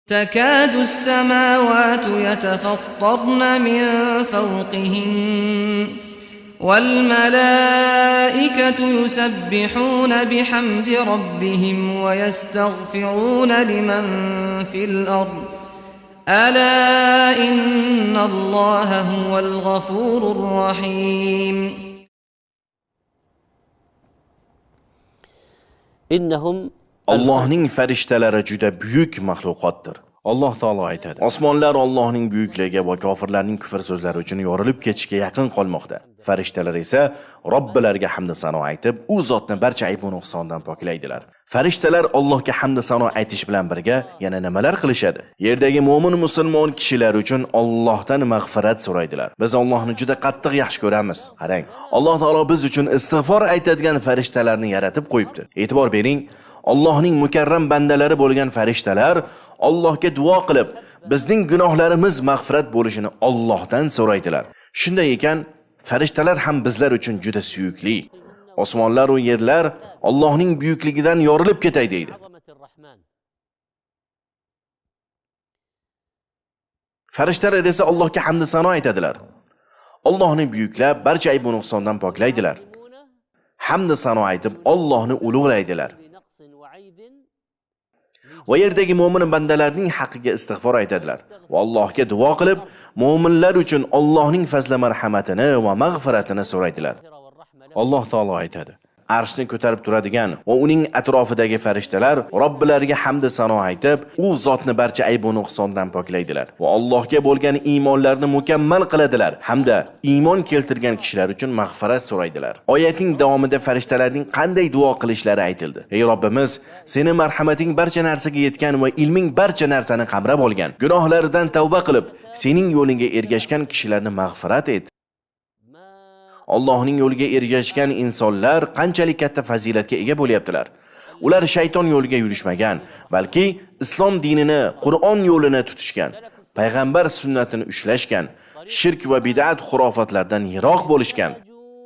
تكاد السماوات يتفطرن من فوقهن والملائكة يسبحون بحمد ربهم ويستغفرون لمن في الأرض ألا إن الله هو الغفور الرحيم إنهم Allohning farishtalari juda buyuk maxluqotdir. Alloh taolo aytadi: Osmonlar Allohning buyukligiga va kofirlarning kufr so'zlari uchun yorilib ketishga yaqin qolmoqda. Farishtalar esa Robbilariga hamd sano aytib, u zotni barcha ayb va nuqsondan poklaydilar. Farishtalar Allohga hamd sano aytish bilan birga yana nimalar qilishadi? Yerdagi mu'min musulmon kishilar uchun Allohdan mag'firat so'raydilar. Biz Allohni juda qattiq yaxshi ko'ramiz. Qarang, Alloh taolo biz uchun istig'for aytadigan farishtalarni yaratib qo'yibdi. E'tibor bering. Allohning mukarram bandalari bo'lgan farishtalar Allohga duo qilib, bizning gunohlarimiz mag'firat bo'lishini Allohdan so'raydilar. Shunday ekan, farishtalar ham bizlar uchun juda suyukli. Osmonlar va yerlar Allohning buyukligidan yorilib ketay deydi. Farishtalar esa Allohga hamd sano aytadilar. Allohni buyuklab, barcha ayb va nuqsondan poklaydilar. Hamd sano aytib, Allohni ulug'laydilar. Va yerdagi mu'min bandalarning haqqiga istig'for aytadilar va Allohga duo qilib, mu'minlar uchun Allohning fazli marhamatini va mag'firatini so'raydilar. Alloh taolo aytadi: Arshni ko'tarib turadigan va uning atrofidagi farishtalar Robbilariga hamd sano aytib, u zotni barcha ayb va nuqsondan poklaydilar va Allohga bo'lgan iymonlarini mukammal qiladilar hamda iymon keltirgan kishilar uchun mag'firat so'raydilar. Oyatning davomida farishtalarning qanday duo qilishlari aytildi. Ey Robbimiz, seni marhamating barcha narsaga yetgan va ilming barcha narsani qamrab olgan. Gunohlaridan tavba qilib, sening yo'lingga ergashgan kishilarni mag'firat et. Allohning yo'liga ergashgan insonlar qanchalik katta fazilatga ega bo'lyaptilar. Ular shayton yo'liga yurishmagan, balki islom dinini, Qur'on yo'lini tutishgan, payg'ambar sunnatini ushlashgan, shirk va bid'at xurofotlardan yiroq bo'lishgan,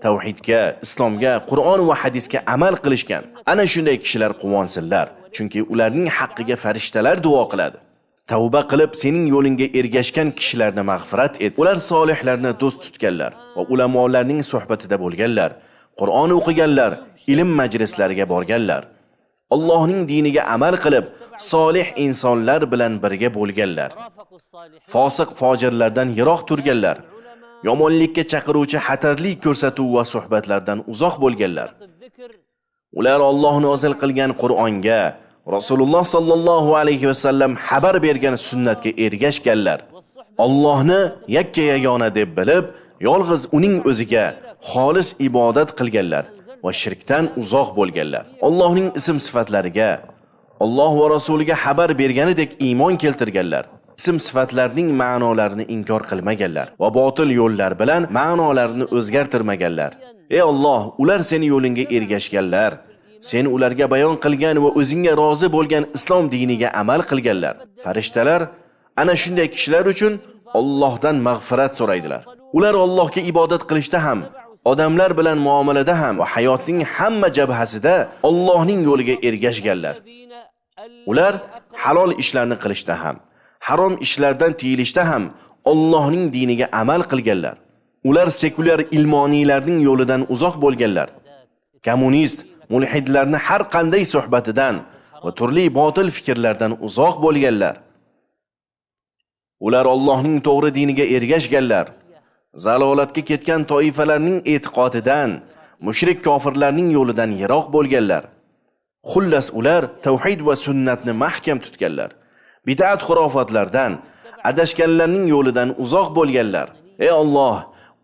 tavhidga, islomga, Qur'on va hadisga amal qilishgan. Ana shunday kishilar quvonsinlar, chunki ularning haqqiga farishtalar duo qiladi. Tavba qilib, sening yo'lingga ergashgan kishilarni mag'firat et. Ular solihlarni do'st tutganlar va ulamolarning suhbatida bo'lganlar, Qur'on o'qiganlar, ilm majlislariga borganlar. Allohning diniga amal qilib, solih insonlar bilan birga bo'lganlar. Fosiq fojirlardan yiroq turganlar. Yomonlikka chaqiruvchi xatarli ko'rsatuv va suhbatlardan uzoq bo'lganlar. Ular Alloh nozil qilgan Qur'onga, Rasululloh sallallohu alayhi va sallam xabar bergan sunnatga ergashganlar. Allohni yakka yagona deb bilib, yolg'iz uning o'ziga xolis ibodat qilganlar va shirkdan uzoq bo'lganlar. Allohning ism sifatlariga, Alloh va rasuliga xabar berganidek iymon keltirganlar. Ism sifatlarning ma'nolarini inkor qilmaganlar va botil yo'llar bilan ma'nolarini o'zgartirmaganlar. Ey Alloh, ular seni yo'lingga ergashganlar. Sen ularga bayon qilgan va o'zingga rozi bo'lgan islom diniga amal qilganlar. Farishtalar ana shunday kishilar uchun Allohdan mag'firat so'raydilar. Ular Allohga ibodat qilishda ham, odamlar bilan muomalada ham va hayotning hamma jabhasida Allohning yo'liga ergashganlar. Ular halol ishlarni qilishda ham, harom ishlardan tiyilishda ham Allohning diniga amal qilganlar. Ular sekulyar ilmoniylarning yo'lidan uzoq bo'lganlar. Kommunist mulhidlarni har qanday suhbatidan va turli botil fikrlardan uzoq bo'lganlar. Ular Allohning to'g'ri diniga ergashganlar. Zalolatga ketgan toifalarning e'tiqodidan, mushrik kofirlarning yo'lidan yiroq bo'lganlar. Xullas ular tavhid va sunnatni mahkam tutganlar. Bid'at xurofotlardan, adashganlarning yo'lidan uzoq bo'lganlar. Ey Alloh,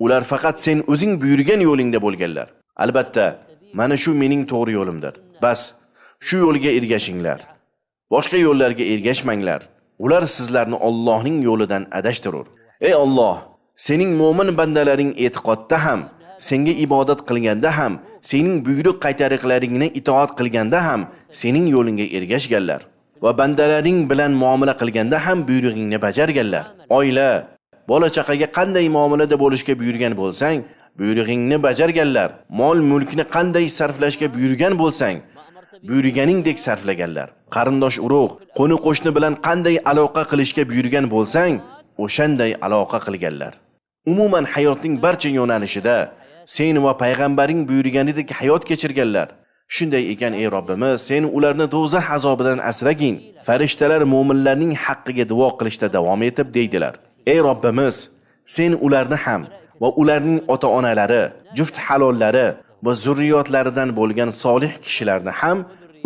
ular faqat sen o'zing buyurgan yo'lingda bo'lganlar. Albatta, mana shu mening to'g'ri yo'limdir. Bas, shu yo'lga ergashinglar. Boshqa yo'llarga ergashmanglar. Ular sizlarni Allohning yo'lidan adashtirur. Ey Alloh, sening mu'min bandalaring e'tiqodda ham, senga ibodat qilganda ham, sening buyruq qaytariqlaringni itoat qilganda ham sening yo'lingga ergashganlar va bandalaring bilan muomala qilganda ham buyrug'ingni bajarganlar. Oila, bola chaqaga qanday muomalada bo'lishga buyurgan bo'lsang, buyrug'ingni bajarganlar. Mol mulkni qanday sarflashga buyurgan bo'lsang, buyurganingdek sarflaganlar. Qarindosh urug', qo'ni qo'shni bilan qanday aloqa qilishga buyurgan bo'lsang, o'shanday aloqa qilganlar. Umuman hayotning barcha yo'nalishida sen va payg'ambaring buyurganidek hayot kechirganlar. Shunday ekan ey Robbimiz, sen ularni do'zax azobidan asragin. Farishtalar mu'minlarning haqqiga duo qilishda davom etib deydilar: Ey Robbimiz, sen ularni ham va ularning ota-onalari, juft halollari va zurriyotlaridan bo'lgan solih kishilarni ham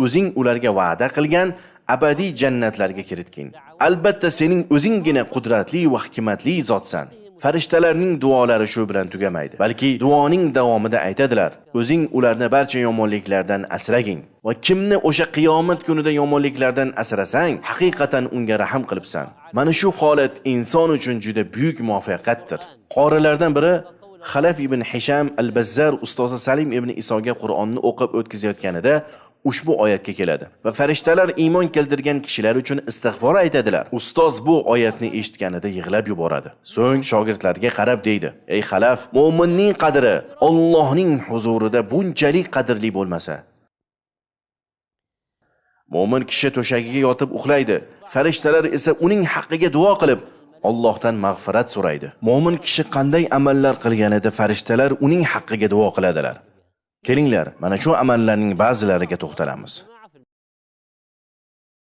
o'zing ularga va'da qilgan abadiy jannatlarga kiritgin. Albatta sening o'zinggina qudratli va hikmatli zotsan. Farishtalarning duolari shu bilan tugamaydi, balki duoning davomida aytadilar: O'zing ularni barcha yomonliklardan asragin va kimni o'sha qiyomat kunida yomonliklardan asrasang, haqiqatan unga rahim qilibsan. Mana shu holat inson uchun juda buyuk muvaffaqiyatdir. Qorilardan biri Xalaf ibn Hisham al-Bazzar ustozi Salim ibn Isoga Qur'onni o'qib o'tkazayotganida ushbu oyatga keladi va farishtalar iymon keltirgan kishilar uchun istig'for aytadilar. Ustoz bu oyatni eshitganida yig'lab yuboradi. So'ng shogirdlarga qarab deydi: Ey Xalaf, mu'minning qadri Allohning huzurida bunchalik qadrli bo'lmasa, mu'min kishi to'shagiga yotib uxlaydi, farishtalar esa uning haqqiga duo qilib Allohdan mag'firat so'raydi. Mu'min kishi qanday amallar qilganida farishtalar uning haqqiga duo qiladilar. Kelinglar, mana shu amallarning ba'zilariga to'xtalamiz.